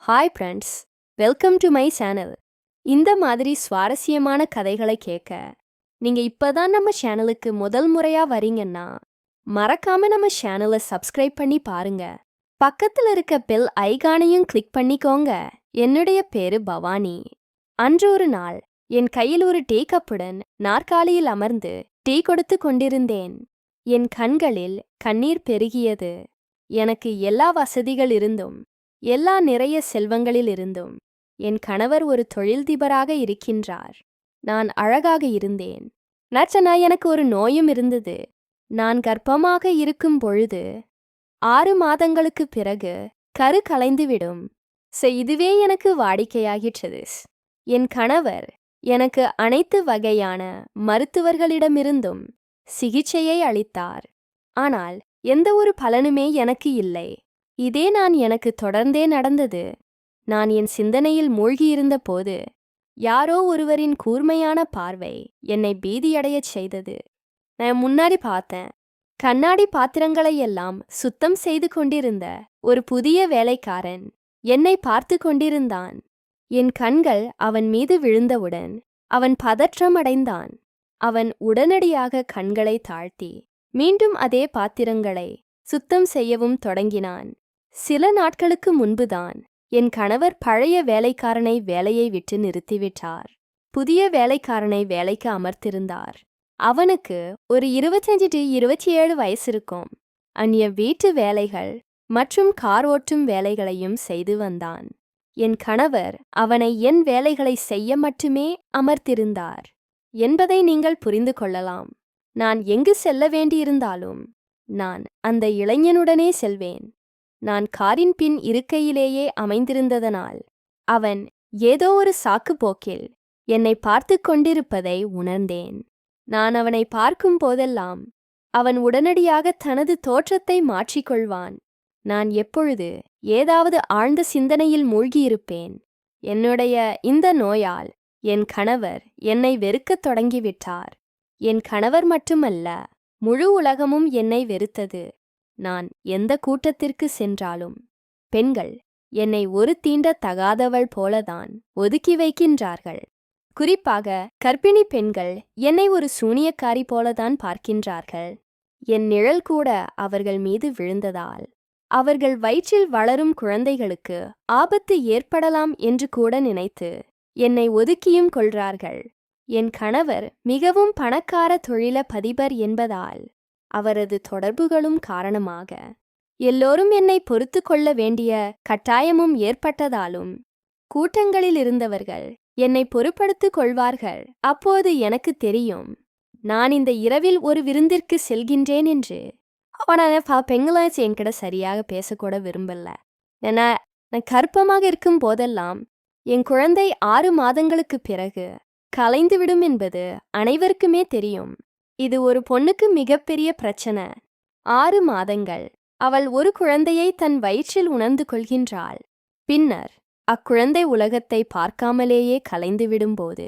Hi friends, welcome to my channel. இந்த மாதிரி சுவாரஸ்யமான கதைகளை கேட்க நீங்க இப்பதான் நம்ம சேனலுக்கு முதல் முறையா வரீங்கன்னா மறக்காம நம்ம சேனலை சப்ஸ்கிரைப் பண்ணி பாருங்க. பக்கத்துல இருக்க பெல் ஐகானையும் கிளிக் பண்ணிக்கோங்க. என்னுடைய பேரு பவானி. அன்று ஒரு நாள் என் கையில் ஒரு டீ கப்புடன் நாற்காலியில் அமர்ந்து டீ கொடுத்து கொண்டிருந்தேன். என் கண்களில் கண்ணீர் பெருகியது. எனக்கு எல்லா வசதிகள் இருந்தும் எல்லா நிறைய செல்வங்களில் இருந்தும் என் கணவர் ஒரு தொழில்திபராக இருக்கின்றார். நான் அழகாக இருந்தேன். நச்சனா எனக்கு ஒரு நோயும் இருந்தது. நான் கர்ப்பமாக இருக்கும் பொழுது 6 மாதங்களுக்கு பிறகு கரு கலைந்துவிடும். இதுவே எனக்கு வாடிக்கையாகிற்றது. என் கணவர் எனக்கு அனைத்து வகையான மருத்துவர்களிடமிருந்தும் சிகிச்சையை அளித்தார். ஆனால் எந்த ஒரு பலனுமே எனக்கு இல்லை. இதே எனக்கு தொடர்ந்தே நடந்தது. நான் என் சிந்தனையில் மூழ்கியிருந்த போது யாரோ ஒருவரின் கூர்மையான பார்வை என்னை பீதியடையச் செய்தது. நான் முன்னாடி பார்த்தேன். கண்ணாடி பாத்திரங்களை எல்லாம் சுத்தம் செய்து கொண்டிருந்த ஒரு புதிய வேலைக்காரன் என்னை பார்த்து கொண்டிருந்தான். என் கண்கள் அவன் மீது விழுந்தவுடன் அவன் பதற்றம் அடைந்தான். அவன் உடனடியாக கண்களை தாழ்த்தி மீண்டும் அதே பாத்திரங்களை சுத்தம் செய்யவும் தொடங்கினான். சில நாட்களுக்கு முன்புதான் என் கணவர் பழைய வேலைக்காரனை வேலையை விட்டு நிறுத்திவிட்டார். புதிய வேலைக்காரனை வேலைக்கு அமர்த்திருந்தார். அவனுக்கு ஒரு 25-27 வயசு இருக்கும். அந்நிய வீட்டு வேலைகள் மற்றும் கார் ஓட்டும் வேலைகளையும் செய்து வந்தான். என் கணவர் அவனை என் வேலைகளை செய்ய மட்டுமே அமர்த்திருந்தார் என்பதை நீங்கள் புரிந்து கொள்ளலாம். நான் எங்கு செல்ல வேண்டியிருந்தாலும் நான் அந்த இளைஞனுடனே செல்வேன். நான் காரின் பின் இருக்கையிலேயே அமைந்திருந்ததனால் அவன் ஏதோ ஒரு சாக்கு போக்கில் என்னை பார்த்து கொண்டிருப்பதை உணர்ந்தேன். நான் அவனை பார்க்கும் போதெல்லாம் அவன் உடனடியாக தனது தோற்றத்தை மாற்றிக்கொள்வான். நான் எப்பொழுது ஏதாவது ஆழ்ந்த சிந்தனையில் மூழ்கியிருப்பேன். என்னுடைய இந்த நோயால் என் கணவர் என்னை வெறுக்கத் தொடங்கிவிட்டார். என் கணவர் மட்டுமல்ல, முழு உலகமும் என்னை வெறுத்தது. நான் எந்த கூட்டத்திற்கு சென்றாலும் பெண்கள் என்னை ஒரு தீண்டத்தகாதவள் போலதான் ஒதுக்கி வைக்கின்றார்கள். குறிப்பாக கர்ப்பிணி பெண்கள் என்னை ஒரு சூனியக்காரி போலதான் பார்க்கின்றார்கள். என் நிழல் கூட அவர்கள் மீது விழுந்ததால் அவர்கள் வயிற்றில் வளரும் குழந்தைகளுக்கு ஆபத்து ஏற்படலாம் என்று கூட நினைத்து என்னை ஒதுக்கியும் கொள்றார்கள். என் கணவர் மிகவும் பணக்கார தொழிலதிபர் என்பதால் அவரது தொடர்புகளும் காரணமாக எல்லோரும் என்னை பொறுத்து கொள்ள வேண்டிய கட்டாயமும் ஏற்பட்டதாலும் கூட்டங்களில் இருந்தவர்கள் என்னை பொறுப்படுத்திக் கொள்வார்கள். அப்போது எனக்கு தெரியும், நான் இந்த இரவில் ஒரு விருந்திற்கு செல்கின்றேன் என்று. பெண்களை என்கிட்ட சரியாக பேசக்கூட விரும்பல. ஏன்னா நான் கர்ப்பமாக இருக்கும் போதெல்லாம் என் குழந்தை 6 மாதங்களுக்கு பிறகு கலைந்துவிடும் என்பது அனைவருக்குமே தெரியும். இது ஒரு பொண்ணுக்கு மிகப்பெரிய பிரச்சனை. 6 மாதங்கள் அவள் ஒரு குழந்தையை தன் வயிற்றில் உணர்ந்து கொள்கின்றாள். பின்னர் அக்குழந்தை உலகத்தை பார்க்காமலேயே கலைந்துவிடும்போது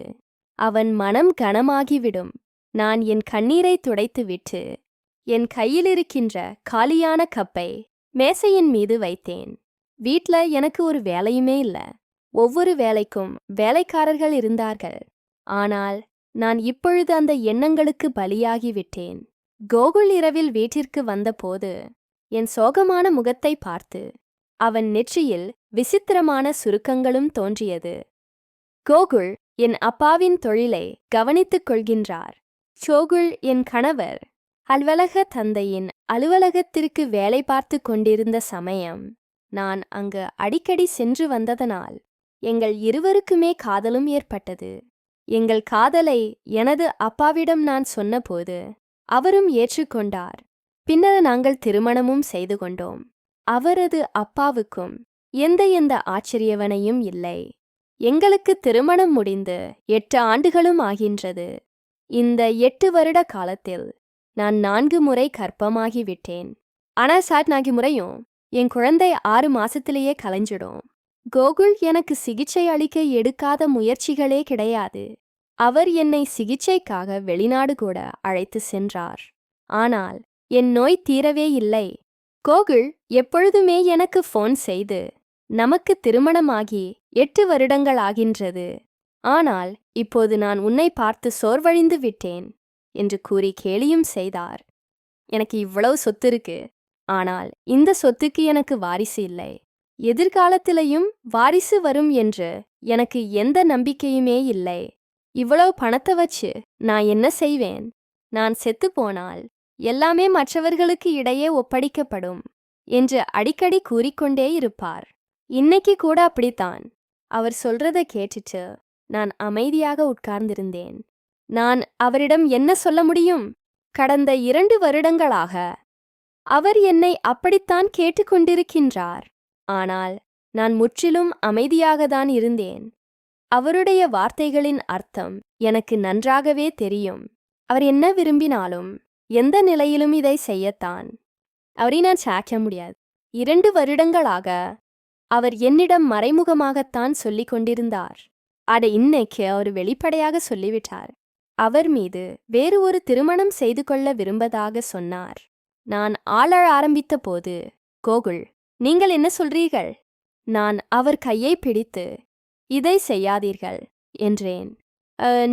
அவன் மனம் கனமாகிவிடும். நான் என் கண்ணீரை துடைத்துவிட்டு என் கையிலிருக்கின்ற காலியான கப்பை மேசையின் மீது வைத்தேன். வீட்ல எனக்கு ஒரு வேலையுமே இல்லை. ஒவ்வொரு வேலைக்கும் வேலைக்காரர்கள் இருந்தார்கள். ஆனால் நான் இப்பொழுது அந்த எண்ணங்களுக்கு பலியாகிவிட்டேன். கோகுல் இரவில் வீட்டிற்கு வந்தபோது என் சோகமான முகத்தை பார்த்து அவன் நெற்றியில் விசித்திரமான சுருக்கங்களும் தோன்றியது. கோகுல் என் அப்பாவின் தொழிலை கவனித்துக் கொள்கின்றார். கோகுல் என் கணவர் அலுவலக தந்தையின் அலுவலகத்திற்கு வேலை பார்த்து கொண்டிருந்த சமயம் நான் அங்கு அடிக்கடி சென்று வந்ததனால் எங்கள் இருவருக்குமே காதலும் ஏற்பட்டது. எங்கள் காதலை எனது அப்பாவிடம் நான் சொன்னபோது அவரும் ஏற்றுக்கொண்டார். பின்னர் நாங்கள் திருமணமும் செய்து கொண்டோம். அவரது அப்பாவுக்கும் எந்த ஆச்சரியவனையும் இல்லை. எங்களுக்கு திருமணம் முடிந்து 8 ஆண்டுகளும் ஆகின்றது. இந்த 8 வருட காலத்தில் நான் 4 முறை கர்ப்பமாகிவிட்டேன். ஆனால் 4 முறையும் என் குழந்தை 6 மாசத்திலேயே கலைஞ்சிடும். கோகுல் எனக்கு சிகிச்சை அளிக்க எடுக்காத முயற்சிகளே கிடையாது. அவர் என்னை சிகிச்சைக்காக வெளிநாடு கூட அழைத்து சென்றார். ஆனால் என் நோய் தீரவே இல்லை. கோகுல் எப்பொழுதுமே எனக்கு ஃபோன் செய்து நமக்கு திருமணமாகி 8 வருடங்கள் ஆகின்றது. ஆனால் இப்போது நான் உன்னை பார்த்து சோர்வழிந்து விட்டேன் என்று கூறி கேலியும் செய்தார். எனக்கு இவ்வளவு சொத்து இருக்கு, ஆனால் இந்த சொத்துக்கு எனக்கு வாரிசு இல்லை. எதிர்காலத்திலையும் வாரிசு வரும் என்று எனக்கு எந்த நம்பிக்கையுமே இல்லை. இவ்வளவு பணத்தை வச்சு நான் என்ன செய்வேன்? நான் செத்து போனால் எல்லாமே மற்றவர்களுக்கு இடையே ஒப்படைக்கப்படும் என்று அடிக்கடி கூறிக்கொண்டே இருப்பார். இன்னைக்கு கூட அப்படித்தான். அவர் சொல்றத கேட்டுட்டு நான் அமைதியாக உட்கார்ந்திருந்தேன். நான் அவரிடம் என்ன சொல்ல முடியும்? கடந்த 2 வருடங்களாக அவர் என்னை அப்படித்தான் கேட்டுக்கொண்டிருக்கின்றார். ஆனால் நான் முற்றிலும் அமைதியாகத்தான் இருந்தேன். அவருடைய வார்த்தைகளின் அர்த்தம் எனக்கு நன்றாகவே தெரியும். அவர் என்ன விரும்பினாலும் எந்த நிலையிலும் இதை செய்யத்தான். அவரை நான் சாய்க்க முடியாது. 2 வருடங்களாக அவர் என்னிடம் மறைமுகமாகத்தான் சொல்லிக் கொண்டிருந்தார். இன்னைக்கு அவர் வெளிப்படையாக சொல்லிவிட்டார். அவர் மீது வேறு ஒரு திருமணம் செய்து கொள்ள விரும்பதாக சொன்னார். நான் ஆள ஆரம்பித்த போது, கோகுல், நீங்கள் என்ன சொல்றீர்கள்? நான் அவர் கையை பிடித்து, இதை செய்யாதீர்கள் என்றேன்.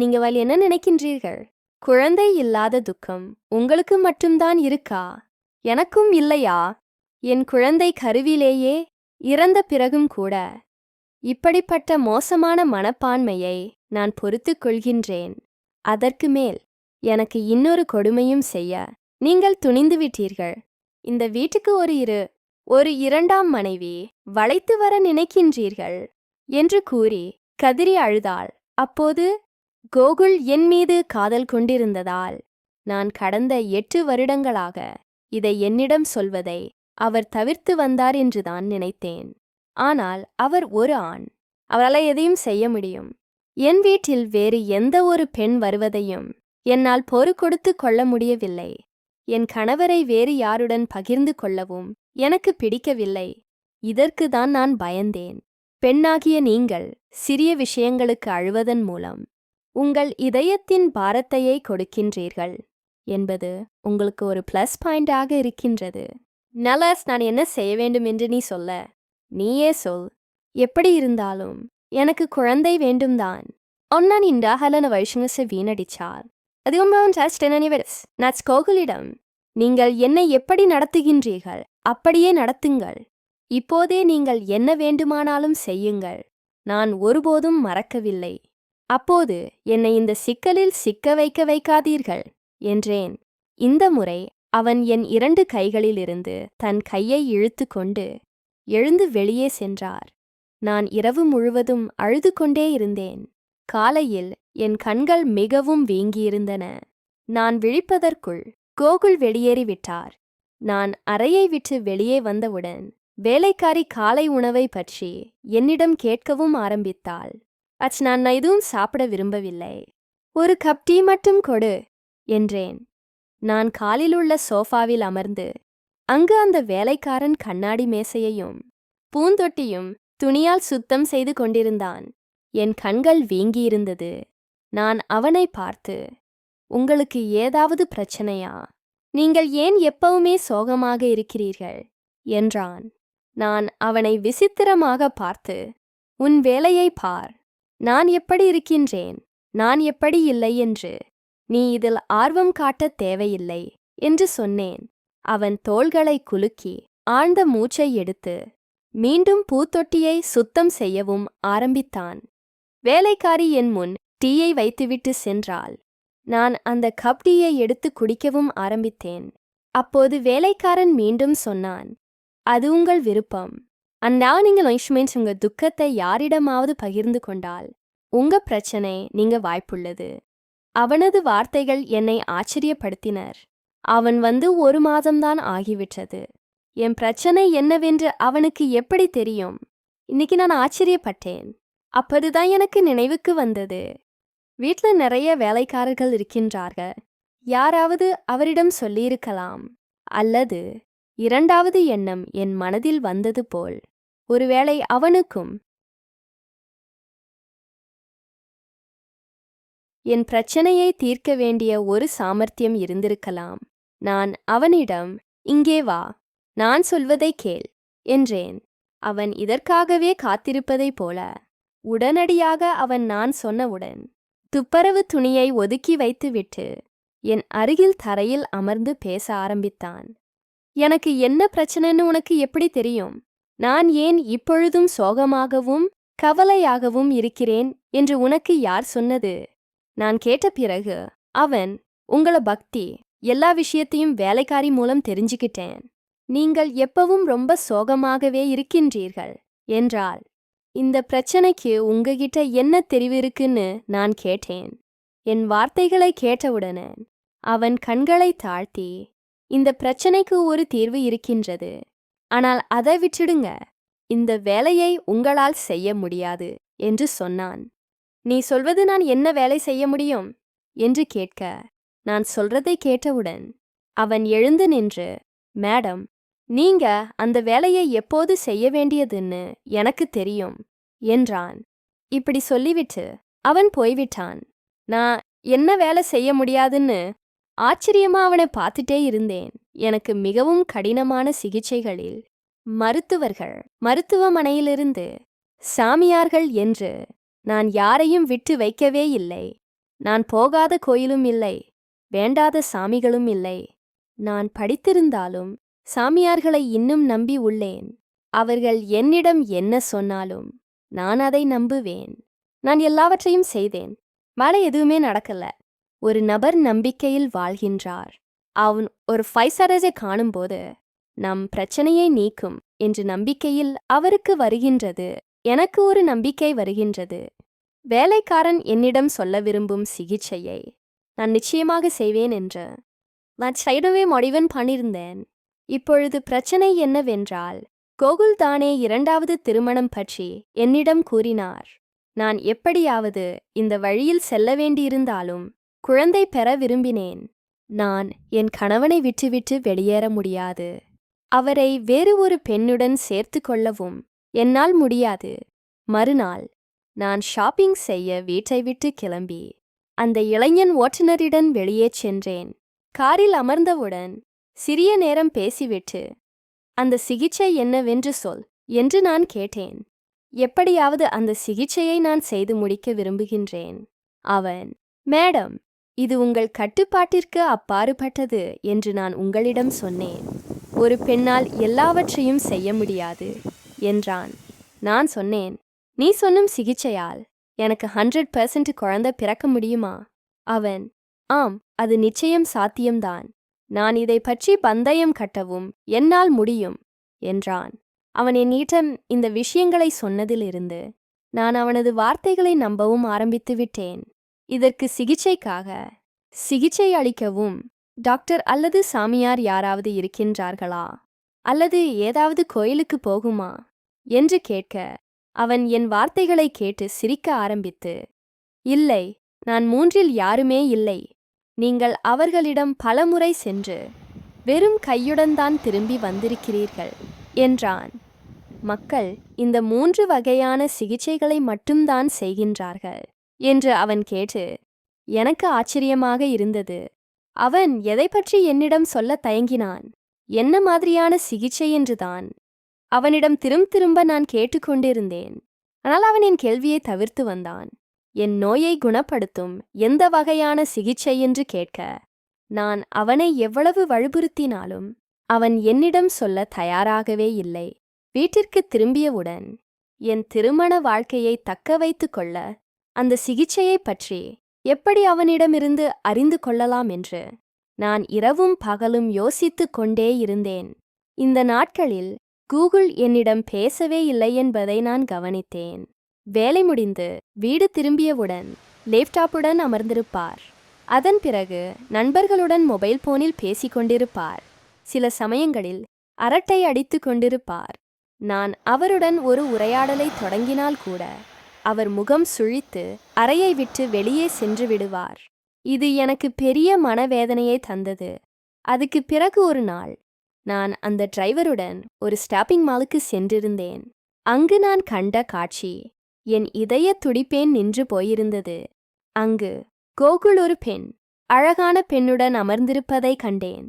நீங்க என்ன நினைக்கின்றீர்கள்? குழந்தை இல்லாத துக்கம் உங்களுக்கு மட்டும்தான் இருக்கா? எனக்கும் இல்லையா? என் குழந்தை கருவிலேயே இறந்த பிறகும் கூட இப்படிப்பட்ட மோசமான மனப்பான்மையை நான் பொறுத்து கொள்கின்றேன். அதற்கு மேல் எனக்கு இன்னொரு கொடுமையும் செய்ய நீங்கள் துணிந்துவிட்டீர்கள். இந்த வீட்டுக்கு ஒரு இரண்டாம் மனைவி வளைத்து வர நினைக்கின்றீர்கள் என்று கூறி கதறி அழுதாள். அப்போது கோகுல் என் மீது காதல் கொண்டிருந்ததால் நான் கடந்த 8 வருடங்களாக இதை என்னிடம் சொல்வதை அவர் தவிர்த்து வந்தார் என்றுதான் நினைத்தேன். ஆனால் அவர் ஒரு ஆண். அவரால் எதையும் செய்ய முடியும். என் வீட்டில் வேறு எந்த ஒரு பெண் வருவதையும் என்னால் பொறு கொடுத்து கொள்ள முடியவில்லை. என் கணவரை வேறு யாருடன் பகிர்ந்து கொள்ளவும் எனக்கு பிடிக்கவில்லை. இதற்கு தான் நான் பயந்தேன். பெண்ணாகிய நீங்கள் சிறிய விஷயங்களுக்கு அழுவதன் மூலம் உங்கள் இதயத்தின் பாரத்தையே கொடுக்கின்றீர்கள் என்பது உங்களுக்கு ஒரு ப்ளஸ் பாயிண்டாக இருக்கின்றது. நலஸ், நான் என்ன செய்ய வேண்டும் என்று நீ சொல்ல? நீயே சொல். எப்படி இருந்தாலும் எனக்கு குழந்தை வேண்டும்தான். நான் இந்த ஹலன வைஷ்ணச வீணடிச்சார். நான் கோகுலிடம், நீங்கள் என்னை எப்படி நடத்துகின்றீர்கள் அப்படியே நடத்துங்கள். இப்போதே நீங்கள் என்ன வேண்டுமானாலும் செய்யுங்கள். நான் ஒருபோதும் மறக்கவில்லை. அப்போது என்னை இந்த சிக்கலில் சிக்க வைக்காதீர்கள் என்றேன். இந்த முறை அவன் என் 2 கைகளிலிருந்து தன் கையை இழுத்து கொண்டு எழுந்து வெளியே சென்றார். நான் இரவு முழுவதும் அழுது கொண்டே இருந்தேன். காலையில் என் கண்கள் மிகவும் வீங்கியிருந்தன. நான் விழிப்பதற்குள் கோகுல் வெளியேறிவிட்டார். நான் அறையை விட்டு வெளியே வந்தவுடன் வேலைக்காரி காலை உணவை பற்றி என்னிடம் கேட்கவும் ஆரம்பித்தாள். நான் எதுவும் சாப்பிட விரும்பவில்லை. ஒரு கப் டீ மட்டும் கொடு என்றேன். நான் காலிலுள்ள சோஃபாவில் அமர்ந்து அங்கு அந்த வேலைக்காரன் கண்ணாடி மேசையையும் பூந்தொட்டியும் துணியால் சுத்தம் செய்து கொண்டிருந்தான். என் கண்கள் வீங்கியிருந்தது. நான் அவனை பார்த்து, உங்களுக்கு ஏதாவது பிரச்சனையா? நீங்கள் ஏன் எப்பவுமே சோகமாக இருக்கிறீர்கள் என்றான். நான் அவனை விசித்திரமாக பார்த்து, உன் வேலையை பார். நான் எப்படி இருக்கின்றேன், நான் எப்படி இல்லை என்று நீ இதில் ஆர்வம் காட்டத் தேவையில்லை என்று சொன்னேன். அவன் தோள்களை குலுக்கி ஆழ்ந்த மூச்சை எடுத்து மீண்டும் பூத்தொட்டியை சுத்தம் செய்யவும் ஆரம்பித்தான். வேலைக்காரி என் முன் டீயை வைத்துவிட்டு சென்றாள். நான் அந்த கப் டீயை எடுத்து குடிக்கவும் ஆரம்பித்தேன். அப்போது வேலைக்காரன் மீண்டும் சொன்னான், அது உங்கள் விருப்பம். நீங்கள் உங்க துக்கத்தை யாரிடமாவது பகிர்ந்து கொண்டால் உங்க பிரச்சனை நீங்க வாய்ப்புள்ளது. அவனது வார்த்தைகள் என்னை ஆச்சரியப்படுத்தினர். அவன் வந்து 1 மாதம்தான் ஆகிவிட்டது. என் பிரச்சனை என்னவென்று அவனுக்கு எப்படி தெரியும்? இன்னைக்கு நான் ஆச்சரியப்பட்டேன். அப்போதுதான் எனக்கு நினைவுக்கு வந்தது, வீட்டில் நிறைய வேலைக்காரர்கள் இருக்கின்றார்கள். யாராவது அவரிடம் சொல்லியிருக்கலாம். அல்லது 2வது எண்ணம் என் மனதில் வந்தது போல், ஒருவேளை அவனுக்கும் என் பிரச்சனையை தீர்க்க வேண்டிய ஒரு சாமர்த்தியம் இருந்திருக்கலாம். நான் அவனிடம், இங்கே வா, நான் சொல்வதை கேள் என்றேன். அவன் இதற்காகவே காத்திருப்பதைப் போல உடனடியாக அவன் நான் சொன்னவுடன் துப்பரவு துணியை ஒதுக்கி வைத்துவிட்டு என் அருகில் தரையில் அமர்ந்து பேச ஆரம்பித்தான். எனக்கு என்ன பிரச்சனைன்னு உனக்கு எப்படி தெரியும்? நான் ஏன் இப்பொழுதும் சோகமாகவும் கவலையாகவும் இருக்கிறேன் என்று உனக்கு யார் சொன்னது? நான் கேட்ட பிறகு அவன், உங்கள பக்தி எல்லா விஷயத்தையும் வேலைக்காரி மூலம் தெரிஞ்சுக்கிட்டேன். நீங்கள் எப்பவும் ரொம்ப சோகமாகவே இருக்கின்றீர்கள் என்றாள். இந்த பிரச்சனைக்கு உங்ககிட்ட என்ன தெரிவு இருக்குன்னு நான் கேட்டேன். என் வார்த்தைகளை கேட்டவுடனே அவன் கண்களை தாழ்த்தி, இந்த பிரச்சனைக்கு ஒரு தீர்வு இருக்கின்றது, ஆனால் அதை விட்டுடுங்க, இந்த வேலையை உங்களால் செய்ய முடியாது என்று சொன்னான். நீ சொல்வது நான் என்ன வேலை செய்ய முடியும் என்று கேட்க, நான் சொல்றதை கேட்டவுடன் அவன் எழுந்து நின்று, மேடம், நீங்க அந்த வேலையை எப்போது செய்ய வேண்டியதுன்னு எனக்கு தெரியும் என்றான். இப்படி சொல்லிவிட்டு அவன் போய்விட்டான். நான் என்ன வேலை செய்ய முடியாதுன்னு ஆச்சரியமா அவனை பார்த்துட்டே இருந்தேன். எனக்கு மிகவும் கடினமான சிகிச்சைகளில் மருத்துவர்கள், மருத்துவமனையிலிருந்து சாமியார்கள் என்று நான் யாரையும் விட்டு வைக்கவே இல்லை. நான் போகாத கோயிலும் இல்லை, வேண்டாத சாமிகளும் இல்லை. நான் படித்திருந்தாலும் சாமியார்களை இன்னும் நம்பி உள்ளேன். அவர்கள் என்னிடம் என்ன சொன்னாலும் நான் அதை நம்புவேன். நான் எல்லாவற்றையும் செய்தேன். மேலே எதுவுமே நடக்கல. ஒரு நபர் நம்பிக்கையில் வாழ்கின்றார். அவன் ஒரு 5 ஸ்டாரை காணும்போது நம் பிரச்சனையை நீக்கும் என்று நம்பிக்கையில் அவருக்கு வருகின்றது. எனக்கு ஒரு நம்பிக்கை வருகின்றது. வேலைக்காரன் என்னிடம் சொல்ல விரும்பும் சிகிச்சையை நான் நிச்சயமாக செய்வேன் என்று நான் செய்யவே முடிவு பண்ணியிருந்தேன். இப்பொழுது பிரச்சனை என்னவென்றால், கோகுல் தானே 2வது திருமணம் பற்றி என்னிடம் கூறினார். நான் எப்படியாவது இந்த வழியில் செல்ல வேண்டியிருந்தாலும் குழந்தை பெற விரும்பினேன். நான் என் கணவனை விட்டுவிட்டு வெளியேற முடியாது. அவரை வேறு ஒரு பெண்ணுடன் சேர்த்து கொள்ளவும் என்னால் முடியாது. மறுநாள் நான் ஷாப்பிங் செய்ய வீட்டை விட்டு கிளம்பி அந்த இளைஞன் ஓட்டுநரிடம் வெளியே சென்றேன். காரில் அமர்ந்தவுடன் சிறிய நேரம் பேசிவிட்டு, அந்த சிகிச்சை என்னவென்று சொல் என்று நான் கேட்டேன். எப்படியாவது அந்த சிகிச்சையை நான் செய்து முடிக்க விரும்புகின்றேன். அவன், மேடம், இது உங்கள் கட்டுப்பாட்டிற்கு அப்பாற்பட்டது என்று நான் உங்களிடம் சொன்னேன். ஒரு பெண்ணால் எல்லாவற்றையும் செய்ய முடியாது என்றான். நான் சொன்னேன், நீ சொன்னும் சிகிச்சையால் எனக்கு 100% குழந்தை பிறக்க முடியுமா? அவன், ஆம், அது நிச்சயம் சாத்தியம்தான். நான் இதை பற்றி பந்தயம் கட்டவும் என்னால் முடியும் என்றான். அவன் என்னிடம் இந்த விஷயங்களை சொன்னதிலிருந்து நான் அவனது வார்த்தைகளை நம்பவும் ஆரம்பித்து விட்டேன். இதற்கு சிகிச்சை அளிக்கவும் டாக்டர் அல்லது சாமியார் யாராவது இருக்கின்றார்களா, அல்லது ஏதாவது கோயிலுக்கு போகுமா என்று கேட்க, அவன் என் வார்த்தைகளை கேட்டு சிரிக்க ஆரம்பித்து, இல்லை, நான் 3இல் யாருமே இல்லை. நீங்கள் அவர்களிடம் பலமுறை சென்று வெறும் கையுடன் தான் திரும்பி வந்திருக்கிறீர்கள் என்றான். மக்கள் இந்த 3 வகையான சிகிச்சைகளை மட்டும்தான் செய்கின்றார்கள் என்று அவன் கேட்டு எனக்கு ஆச்சரியமாக இருந்தது. அவன் எதை பற்றி என்னிடம் சொல்ல தயங்கினான், என்ன மாதிரியான சிகிச்சை என்றுதான் அவனிடம் திரும்ப நான் கேட்டுக்கொண்டிருந்தேன். ஆனால் அவன் என் கேள்வியை தவிர்த்து வந்தான். என் நோயை குணப்படுத்தும் எந்த வகையான சிகிச்சை என்று கேட்க, நான் அவனை எவ்வளவு வற்புறுத்தினாலும் அவன் என்னிடம் சொல்ல தயாராகவே இல்லை. வீட்டிற்கு திரும்பியவுடன் என் திருமண வாழ்க்கையை தக்க வைத்து கொள்ள அந்த சிகிச்சையை பற்றி எப்படி அவனிடமிருந்து அறிந்து கொள்ளலாம் என்று நான் இரவும் பகலும் யோசித்து கொண்டே இருந்தேன். இந்த நாட்களில் கூகுள் என்னிடம் பேசவே இல்லை என்பதை நான் கவனித்தேன். வேலை முடிந்து வீடு திரும்பியவுடன் லேப்டாப்புடன் அமர்ந்திருப்பார். அதன் பிறகு நண்பர்களுடன் மொபைல் போனில் பேசிக்கொண்டிருப்பார். சில சமயங்களில் அரட்டை அடித்து கொண்டிருப்பார். நான் அவருடன் ஒரு உரையாடலை தொடங்கினால் கூட அவர் முகம் சுழித்து அறையை விட்டு வெளியே சென்று விடுவார். இது எனக்கு பெரிய மனவேதனையை தந்தது. அதுக்கு பிறகு ஒரு நாள் நான் அந்த டிரைவருடன் ஒரு ஸ்டாப்பிங் மாலுக்கு சென்றிருந்தேன். அங்கு நான் கண்ட காட்சி என் இதய துடிப்பேன் நின்று போயிருந்தது. அங்கு கோகுல் ஒரு பெண், அழகான பெண்ணுடன் அமர்ந்திருப்பதை கண்டேன்.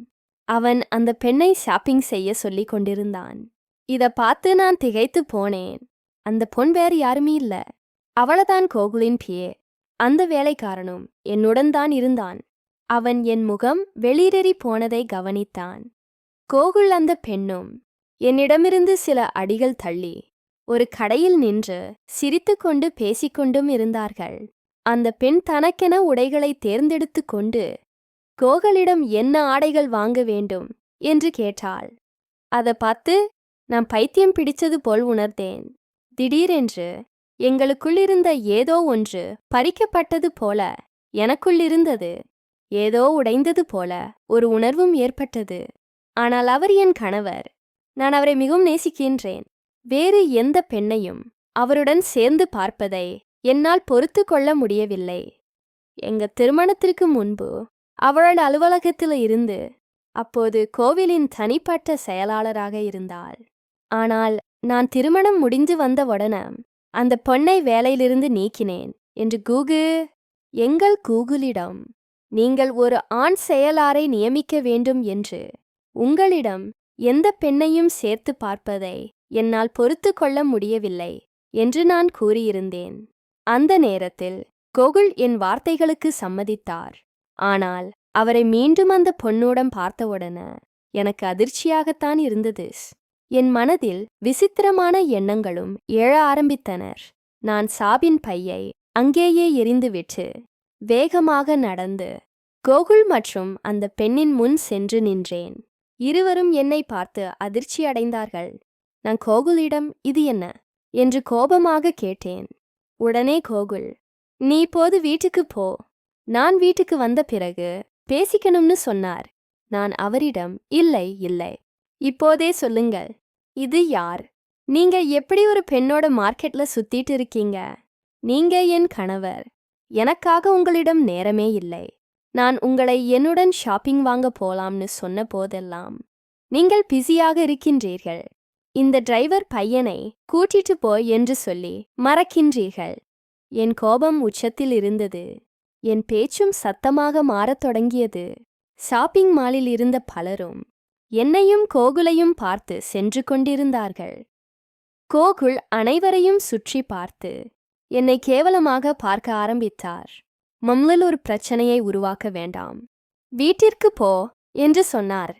அவன் அந்த பெண்ணை ஷாப்பிங் செய்ய சொல்லிக் கொண்டிருந்தான். இத பார்த்து நான் திகைத்து போனேன். அந்த பொன் வேறு யாருமே இல்ல. அவளதான் கோகுலின் பியே. அந்த வேலைக்காரனும் என்னுடன் தான் இருந்தான். அவன் என் முகம் வெளிரேறி போனதை கவனித்தான். கோகுல் அந்த பெண்ணும் என்னிடமிருந்து சில அடிகள் தள்ளி ஒரு கடையில் நின்று சிரித்துக்கொண்டு பேசிக்கொண்டும் இருந்தார்கள். அந்த பெண் தனக்கென உடைகளை தேர்ந்தெடுத்து கொண்டு கோகுலிடம் என்ன ஆடைகள் வாங்க வேண்டும் என்று கேட்டாள். அதை பார்த்து நான் பைத்தியம் பிடிச்சது போல் உணர்ந்தேன். திடீரென்று எங்களுக்குள்ளிருந்த ஏதோ ஒன்று பறிக்கப்பட்டது போல எனக்குள்ளிருந்தது. ஏதோ உடைந்தது போல ஒரு உணர்வும் ஏற்பட்டது. ஆனால் அவர் என் கணவர். நான் அவரை மிகவும் நேசிக்கின்றேன். வேறு எந்த பெண்ணையும் அவருடன் சேர்ந்து பார்ப்பதை என்னால் பொறுத்து கொள்ள முடியவில்லை. எங்க திருமணத்திற்கு முன்பு அவளோட அலுவலகத்தில் இருந்து அப்போது கோவிலின் தனிப்பட்ட செயலாளராக இருந்தாள். ஆனால் நான் திருமணம் முடிந்து வந்தவுடனே அந்த பொண்ணை வேலையிலிருந்து நீக்கினேன் என்று எங்கள் கூகுளிடம் நீங்கள் ஒரு ஆண் செயலாளரை நியமிக்க வேண்டும் என்று உங்களிடம் எந்த பெண்ணையும் சேர்த்து பார்ப்பதை என்னால் பொறுத்து கொள்ள முடியவில்லை என்று நான் கூறியிருந்தேன். அந்த நேரத்தில் கோகுல் என் வார்த்தைகளுக்கு சம்மதித்தார். ஆனால் அவரை மீண்டும் அந்த பொண்ணுடன் பார்த்தவுடனே எனக்கு அதிர்ச்சியாகத்தான் இருந்தது. என் மனதில் விசித்திரமான எண்ணங்களும் எழ ஆரம்பித்தனர். நான் சாபின் பையை அங்கேயே எறிந்துவிட்டு வேகமாக நடந்து கோகுல் மற்றும் அந்த பெண்ணின் முன் சென்று நின்றேன். இருவரும் என்னை பார்த்து அதிர்ச்சி அடைந்தார்கள். நான் கோகுலிடம் இது என்ன என்று கோபமாக கேட்டேன். உடனே கோகுல், நீ இப்போது வீட்டுக்கு போ, நான் வீட்டுக்கு வந்த பிறகு பேசிக்கணும்னு சொன்னார். நான் அவரிடம் இல்லை இல்லை, இப்போதே சொல்லுங்கள், இது யார்? நீங்க எப்படி ஒரு பெண்ணோட மார்க்கெட்ல சுத்திட்டு இருக்கீங்க? நீங்க என் கணவர். எனக்காக உங்களிடம் நேரமே இல்லை. நான் உங்களை என்னுடன் ஷாப்பிங் வாங்க போலாம்னு சொன்ன போதெல்லாம் நீங்கள் பிஸியாக இருக்கின்றீர்கள். இந்த டிரைவர் பையனை கூட்டிட்டு போய் என்று சொல்லி மறக்கின்றீர்கள். என் கோபம் உச்சத்தில் இருந்தது. என் பேச்சும் சத்தமாக மாறத் தொடங்கியது. ஷாப்பிங் மாலில் இருந்த பலரும் என்னையும் கோகுலையும் பார்த்து சென்று கொண்டிருந்தார்கள். கோகுல் அனைவரையும் சுற்றி பார்த்து என்னை கேவலமாக பார்க்க ஆரம்பித்தார். மம்லில் ஒரு பிரச்சனையை உருவாக்க வேண்டாம், வீட்டிற்கு போ என்று சொன்னார்.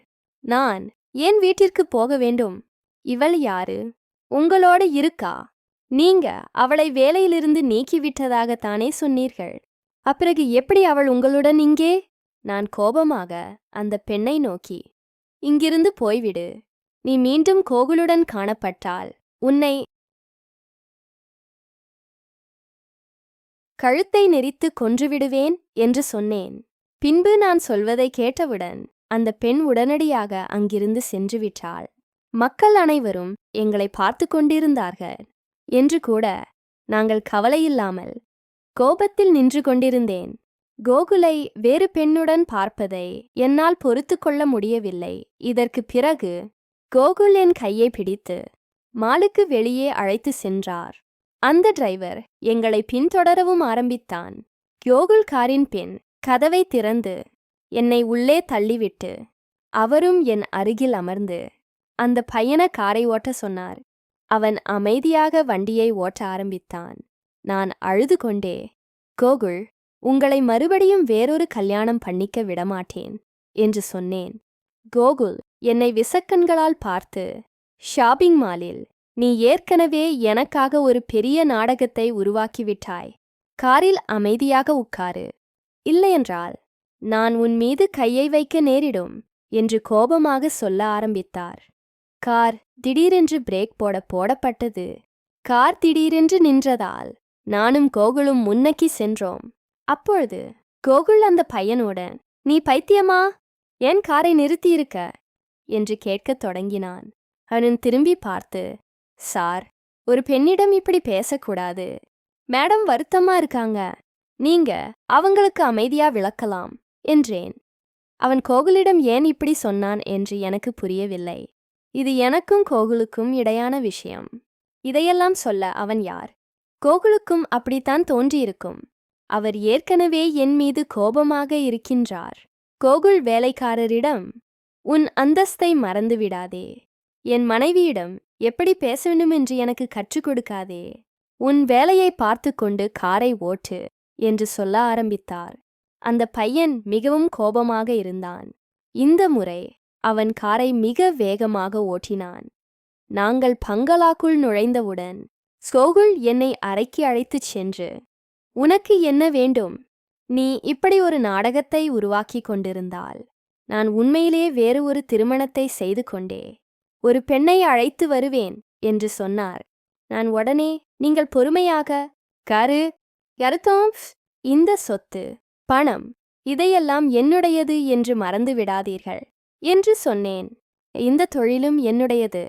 நான் ஏன் வீட்டிற்கு போக வேண்டும்? இவள் யாரு? உங்களோடு இருக்கா? நீங்க அவளை வேலையிலிருந்து நீக்கிவிட்டதாகத்தானே சொன்னீர்கள். அப்பிறகு எப்படி அவள் உங்களுடன் இங்கே? நான் கோபமாக அந்த பெண்ணை நோக்கி, இங்கிருந்து போய்விடு. நீ மீண்டும் கோகுலுடன் காணப்பட்டால் உன்னை கழுத்தை நெரித்து கொன்றுவிடுவேன் என்று சொன்னேன். பின்பு நான் சொல்வதை கேட்டவுடன் அந்த பெண் உடனடியாக அங்கிருந்து சென்றுவிட்டாள். மக்கள் அனைவரும் எங்களை பார்த்து கொண்டிருந்தார்கள் என்று கூட நாங்கள் கவலையில்லாமல் கோபத்தில் நின்று கொண்டிருந்தேன். கோகுலை வேறு பெண்ணுடன் பார்ப்பதை என்னால் பொறுத்து கொள்ள முடியவில்லை. இதற்கு பிறகு கோகுல் என் கையை பிடித்து மாலுக்கு வெளியே அழைத்து சென்றார். அந்த டிரைவர் எங்களை பின்தொடரவும் ஆரம்பித்தான். கோகுல் காரின் பின் கதவை திறந்து என்னை உள்ளே தள்ளிவிட்டு அவரும் என் அருகில் அமர்ந்து அந்த பையனை காரை ஓட்ட சொன்னார். அவன் அமைதியாக வண்டியை ஓட்ட ஆரம்பித்தான். நான் அழுது கொண்டே, கோகுல், உங்களை மறுபடியும் வேறொரு கல்யாணம் பண்ணிக்க விடமாட்டேன் என்று சொன்னேன். கோகுல் என்னை விசக்கண்களால் பார்த்து, ஷாப்பிங் மாலில் நீ ஏற்கனவே எனக்காக ஒரு பெரிய நாடகத்தை உருவாக்கிவிட்டாய். காரில் அமைதியாக உட்காரு, இல்லையென்றால் நான் உன் மீது கையை வைக்க நேரிடும் என்று கோபமாக சொல்ல ஆரம்பித்தார். கார் திடீரென்று பிரேக் போடப்பட்டது. கார் திடீரென்று நின்றதால் நானும் கோகுலும் முன்னக்கி சென்றோம். அப்பொழுது கோகுல் அந்த பையனுடன், நீ பைத்தியமா? ஏன் காரை நிறுத்தியிருக்க என்று கேட்கத் தொடங்கினான். அவன் திரும்பி பார்த்து, சார், ஒரு பெண்ணிடம் இப்படி பேசக்கூடாது. மேடம் வருத்தமா இருக்காங்க, நீங்க அவங்களுக்கு அமைதியா விளக்கலாம் என்றேன். அவன் கோகுலிடம் ஏன் இப்படி சொன்னான் என்று எனக்கு புரியவில்லை. இது எனக்கும் கோகுலுக்கும் இடையான விஷயம். இதையெல்லாம் சொல்ல அவன் யார்? கோகுலுக்கும் அப்படித்தான் தோன்றியிருக்கும். அவர் ஏற்கனவே என் மீது கோபமாக இருக்கின்றார். கோகுல் வேலைக்காரரிடம், உன் அந்தஸ்தை மறந்துவிடாதே, என் மனைவியிடம் எப்படி பேச வேண்டும் என்று எனக்கு கற்றுக் கொடுக்காதே. உன் வேலையை பார்த்து கொண்டு காரை ஓட்டு என்று சொல்ல ஆரம்பித்தார். அந்த பையன் மிகவும் கோபமாக இருந்தான். இந்த முறை அவன் காரை மிக வேகமாக ஓட்டினான். நாங்கள் பங்களாக்குள் நுழைந்தவுடன் கோகுல் என்னை அறைக்கு அழைத்துச் சென்று, உனக்கு என்ன வேண்டும்? நீ இப்படி ஒரு நாடகத்தை உருவாக்கி கொண்டிருந்தால் நான் உண்மையிலே வேறு ஒரு திருமணத்தை செய்து கொண்டே ஒரு பெண்ணை அழைத்து வருவேன் என்று சொன்னார். நான் உடனே, நீங்கள் பொறுமையாக கருத்தோம், இந்த சொத்து, பணம், இதையெல்லாம் என்னுடையது என்று மறந்து விடாதீர்கள் என்று சொன்னேன். இந்த தொழிலும் என்னுடையது,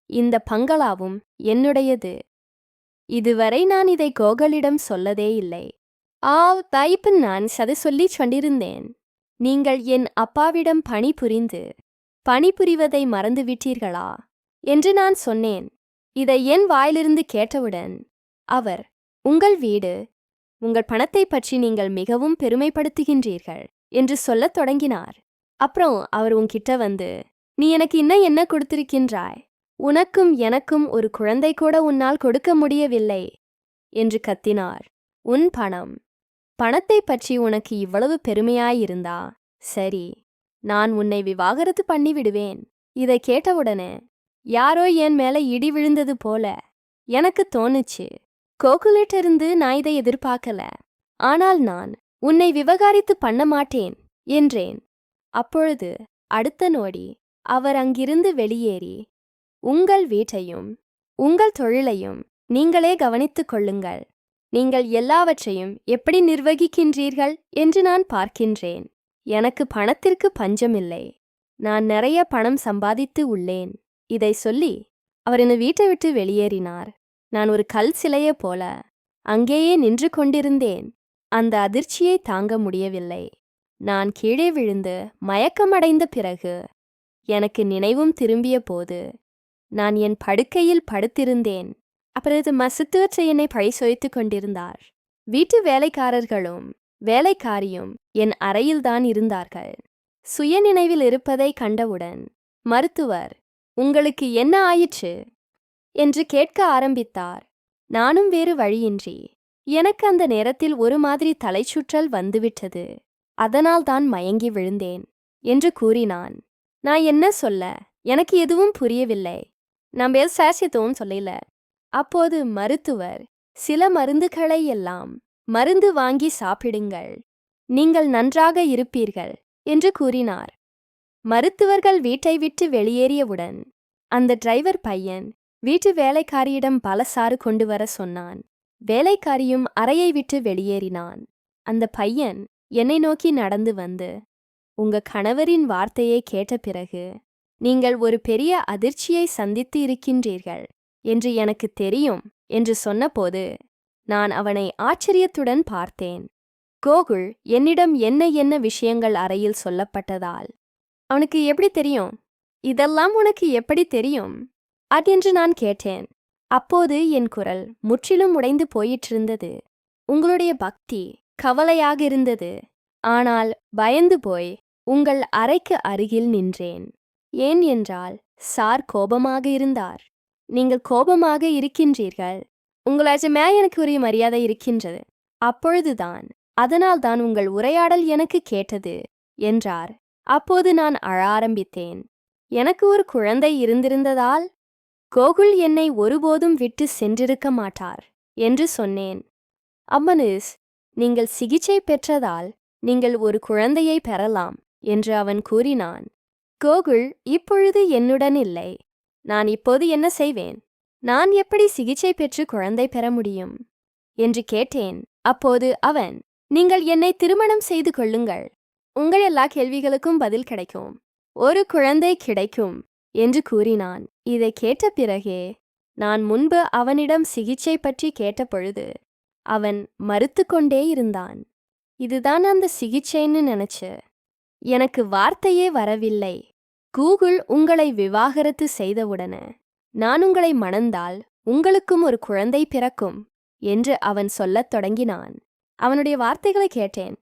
இந்த பங்களாவும் என்னுடையது. இதுவரை நான் இதை கோகுலிடம் சொல்லதே இல்லை. தாய்ப்பு நான் அதை சொல்லிச் கொண்டிருந்தேன். நீங்கள் என் அப்பாவிடம் பணிபுரிவதை மறந்துவிட்டீர்களா என்று நான் சொன்னேன். இதை என் வாயிலிருந்து கேட்டவுடன் அவர், உங்கள் வீடு, உங்கள் பணத்தை பற்றி நீங்கள் மிகவும் பெருமைப்படுத்துகின்றீர்கள் என்று சொல்லத் தொடங்கினார். அப்புறம் அவர் உன்கிட்ட வந்து, நீ எனக்கு இன்னும் என்ன கொடுத்திருக்கின்றாய்? உனக்கும் எனக்கும் ஒரு குழந்தை கூட உன்னால் கொடுக்க முடியவில்லை என்று கத்தினார். உன் பணத்தை பற்றி உனக்கு இவ்வளவு பெருமையாயிருந்தா சரி, நான் உன்னை விவாகரத்து பண்ணிவிடுவேன். இதை கேட்டவுடனே யாரோ என் மேல இடி விழுந்தது போல எனக்கு தோணுச்சு. கோகுலிட்டிருந்து நான் இதை எதிர்பார்க்கல. ஆனால் நான் உன்னை விவகாரித்து பண்ண மாட்டேன் என்றேன். அப்பொழுது அடுத்த நொடி அவர் அங்கிருந்து வெளியேறி, உங்கள் வீட்டையும் உங்கள் தொழிலையும் நீங்களே கவனித்துக் கொள்ளுங்கள். நீங்கள் எல்லாவற்றையும் எப்படி நிர்வகிக்கின்றீர்கள் என்று நான் பார்க்கின்றேன். எனக்கு பணத்திற்கு பஞ்சமில்லை. நான் நிறைய பணம் சம்பாதித்து உள்ளேன். இதை சொல்லி அவர் என்னை வீட்டை விட்டு வெளியேறினார். நான் ஒரு கல் சிலையை போல அங்கேயே நின்று கொண்டிருந்தேன். அந்த அதிர்ச்சியை தாங்க முடியவில்லை. நான் கீழே விழுந்து மயக்கமடைந்த பிறகு எனக்கு நினைவும் திரும்பிய போது நான் என் படுக்கையில் படுத்திருந்தேன். அப்பொழுது மருத்துவர் என்னை பரிசோதித்துக் கொண்டிருந்தார். வீட்டு வேலைக்காரர்களும் வேலைக்காரியும் என் அறையில்தான் இருந்தார்கள். சுயநினைவில் இருப்பதை கண்டவுடன் மருத்துவர், உங்களுக்கு என்ன ஆயிற்று என்று கேட்க ஆரம்பித்தார். நானும் வேறு வழியின்றி, எனக்கு அந்த நேரத்தில் ஒரு மாதிரி தலைச்சுற்றல் வந்துவிட்டது, அதனால் தான் மயங்கி விழுந்தேன் என்று கூறினான். நான் என்ன சொல்ல, எனக்கு எதுவும் புரியவில்லை. நான் பேசாசியத்தும் சொல்லல. அப்போது மருத்துவர், சில மருந்துகளை எல்லாம் மருந்து வாங்கி சாப்பிடுங்கள், நீங்கள் நன்றாக இருப்பீர்கள் என்று கூறினார். மருத்துவர்கள் வீட்டை விட்டு வெளியேறியவுடன் அந்த டிரைவர் பையன் வீட்டு வேலைக்காரியிடம் பலசாறு கொண்டு வர சொன்னான். வேலைக்காரியும் அறையை விட்டு வெளியேறினான். அந்த பையன் என்னை நோக்கி நடந்து வந்து, உங்க கணவரின் வார்த்தையை கேட்ட பிறகு நீங்கள் ஒரு பெரிய அதிர்ச்சியை சந்தித்து இருக்கின்றீர்கள் என்று எனக்கு தெரியும் என்று சொன்னபோது நான் அவனை ஆச்சரியத்துடன் பார்த்தேன். கோகுல் என்னிடம் என்ன என்ன விஷயங்கள் அறையில் சொல்லப்பட்டதால் அவனுக்கு எப்படி தெரியும்? இதெல்லாம் உனக்கு எப்படி தெரியும் அதென்று நான் கேட்டேன். அப்போது என் குரல் முற்றிலும் உடைந்து போயிற்றிருந்தது. உங்களுடைய பக்தி கவலையாக இருந்தது. ஆனால் பயந்து போய் உங்கள் அறைக்கு அருகில் நின்றேன். ஏன் என்றால் சார் கோபமாக இருந்தார். நீங்கள் கோபமாக இருக்கின்றீர்கள். உங்களாச்சு எனக்கு உரிய மரியாதை இருக்கின்றது. அப்பொழுதுதான், அதனால்தான் உங்கள் உரையாடல் எனக்கு கேட்டது என்றார். அப்போது நான் அழ ஆரம்பித்தேன். எனக்கு ஒரு குழந்தை இருந்திருந்ததால் கோகுல் என்னை ஒருபோதும் விட்டு சென்றிருக்க மாட்டார் என்று சொன்னேன். அம்மனுஸ், நீங்கள் சிகிச்சை பெற்றதால் நீங்கள் ஒரு குழந்தையை பெறலாம் என்று அவன் கூறினான். கோகுல் இப்பொழுது என்னுடன் இல்லை. நான் இப்போது என்ன செய்வேன்? நான் எப்படி சிகிச்சை பெற்று குழந்தை பெற முடியும் என்று கேட்டேன். அப்போது அவன், நீங்கள் என்னை திருமணம் செய்து கொள்ளுங்கள், உங்கள் எல்லா கேள்விகளுக்கும் பதில் கிடைக்கும், ஒரு குழந்தை கிடைக்கும் என்று கூறினான். இதை கேட்ட பிறகே நான் முன்பு அவனிடம் சிகிச்சை பற்றி கேட்டபொழுது அவன் மறுத்து கொண்டே இருந்தான். இதுதான் அந்த சிகிச்சைன்னு நினைச்சு எனக்கு வார்த்தையே வரவில்லை. கூகுள் உங்களை விவாகரத்து செய்தவுடனே நான் உங்களை மணந்தால் உங்களுக்கும் ஒரு குழந்தை பிறக்கும் என்று அவன் சொல்லத் தொடங்கினான். அவனுடைய வார்த்தைகளை கேட்டேன்.